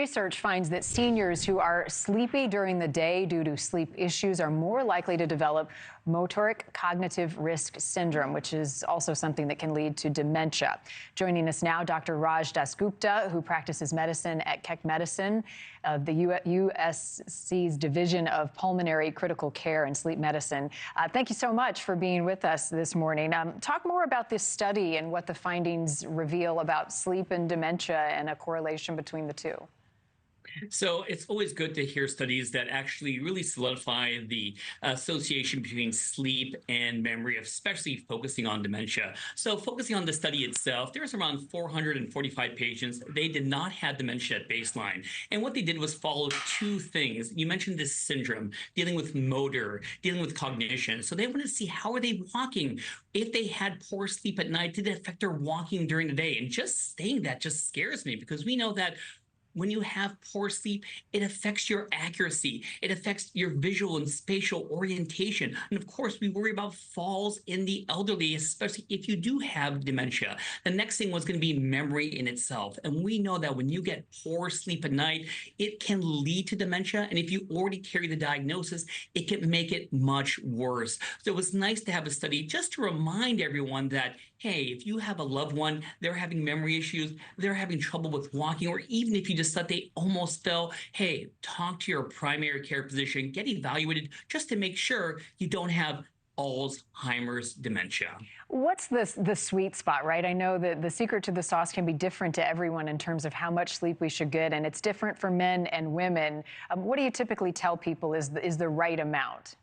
research finds that seniors who are sleepy during the day due to sleep issues are more likely to develop motoric cognitive risk syndrome, which is also something that can lead to dementia. Joining us now, Dr. Raj Dasgupta, who practices medicine at Keck Medicine, the USC's Division of Pulmonary Critical Care and Sleep Medicine. Thank you so much for being with us this morning. Talk more about this study and what the findings reveal about sleep and dementia and a correlation between the two. So it's always good to hear studies that actually really solidify the association between sleep and memory, especially focusing on dementia. So focusing on the study itself, there's around 445 patients. They did not have dementia at baseline. And what they did was follow two things. You mentioned this syndrome, dealing with motor, dealing with cognition. So they wanted to see how are they walking. If they had poor sleep at night, did it affect their walking during the day? And just saying that just scares me, because we know that when you have poor sleep, it affects your accuracy. It affects your visual and spatial orientation. And of course, we worry about falls in the elderly, especially if you do have dementia. The next thing was going to be memory in itself. And we know that when you get poor sleep at night, it can lead to dementia. And if you already carry the diagnosis, it can make it much worse. So it was nice to have a study just to remind everyone that, hey, if you have a loved one, they're having memory issues, they're having trouble with walking, or even if you just thought they almost fell, hey, talk to your primary care physician, get evaluated just to make sure you don't have Alzheimer's dementia. What's the sweet spot, right? I know that the secret to the sauce can be different to everyone in terms of how much sleep we should get, and it's different for men and women. What do you typically tell people is the right amount?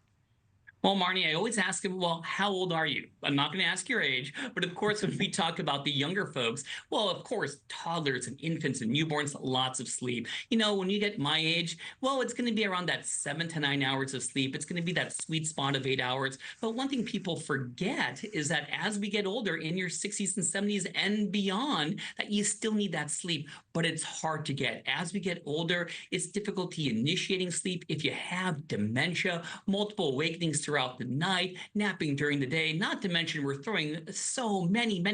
Well, Marni, I always ask them, well, how old are you? I'm not going to ask your age, but of course, when we talk about the younger folks, well, of course, toddlers and infants and newborns, lots of sleep. You know, when you get my age, well, it's going to be around that 7 to 9 hours of sleep. It's going to be that sweet spot of 8 hours. But one thing people forget is that as we get older, in your 60s and 70s and beyond, that you still need that sleep, but it's hard to get. As we get older, it's difficulty initiating sleep. If you have dementia, multiple awakenings throughout the night, napping during the day, not to mention we're throwing so many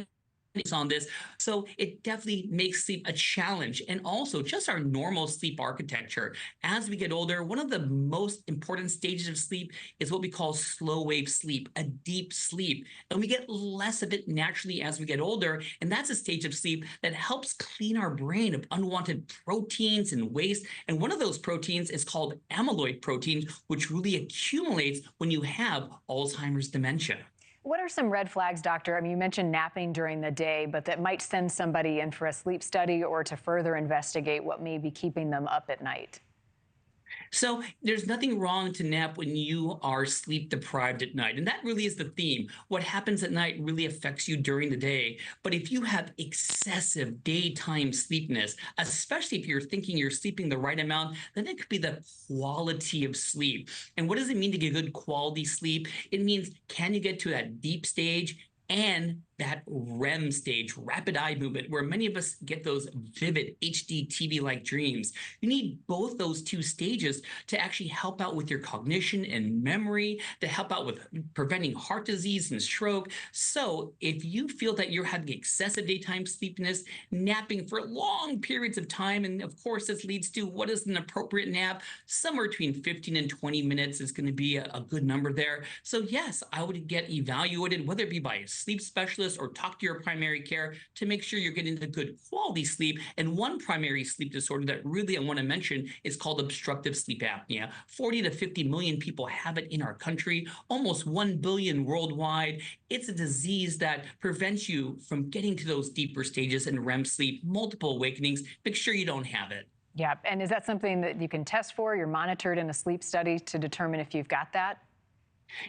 on this. So it definitely makes sleep a challenge. And also just our normal sleep architecture. As we get older, one of the most important stages of sleep is what we call slow wave sleep, a deep sleep. And we get less of it naturally as we get older. And that's a stage of sleep that helps clean our brain of unwanted proteins and waste. And one of those proteins is called amyloid protein, which really accumulates when you have Alzheimer's dementia. What are some red flags, doctor? I mean, you mentioned napping during the day, but that might send somebody in for a sleep study or to further investigate what may be keeping them up at night. So there's nothing wrong to nap when you are sleep deprived at night. And that really is the theme. What happens at night really affects you during the day. But if you have excessive daytime sleepiness, especially if you're thinking you're sleeping the right amount, then it could be the quality of sleep. And what does it mean to get good quality sleep? It means, can you get to that deep stage and that REM stage, rapid eye movement, where many of us get those vivid HD TV-like dreams. You need both those two stages to actually help out with your cognition and memory, to help out with preventing heart disease and stroke. So if you feel that you're having excessive daytime sleepiness, napping for long periods of time, and of course this leads to what is an appropriate nap, somewhere between 15 and 20 minutes is going to be a good number there. So yes, I would get evaluated, whether it be by a sleep specialist or talk to your primary care to make sure you're getting the good quality sleep. And one primary sleep disorder that really I want to mention is called obstructive sleep apnea. 40 to 50 million people have it in our country, almost 1 billion worldwide. It's a disease that prevents you from getting to those deeper stages in REM sleep, multiple awakenings. Make sure you don't have it. Yeah, and is that something that you can test for? You're monitored in a sleep study to determine if you've got that?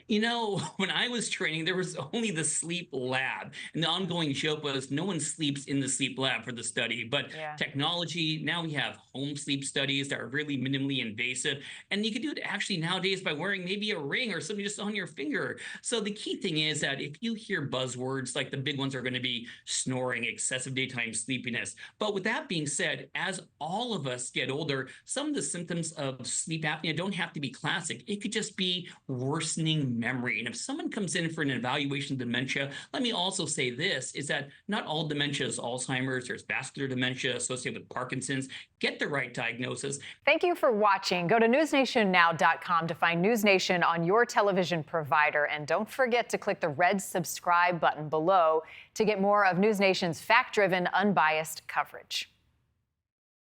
You know, when I was training, there was only the sleep lab. And the ongoing joke was no one sleeps in the sleep lab for the study. But Yeah. technology, now we have home sleep studies that are really minimally invasive. And you can do it actually nowadays by wearing maybe a ring or something just on your finger. So the key thing is that if you hear buzzwords, like the big ones are going to be snoring, excessive daytime sleepiness. But with that being said, as all of us get older, some of the symptoms of sleep apnea don't have to be classic. It could just be worsening functioning memory. And if someone comes in for an evaluation of dementia, let me also say this, is that not all dementia is Alzheimer's. There's vascular dementia associated with Parkinson's. Get the right diagnosis. Thank you for watching. Go to newsnationnow.com to find NewsNation on your television provider. And don't forget to click the red subscribe button below to get more of NewsNation's fact-driven, unbiased coverage.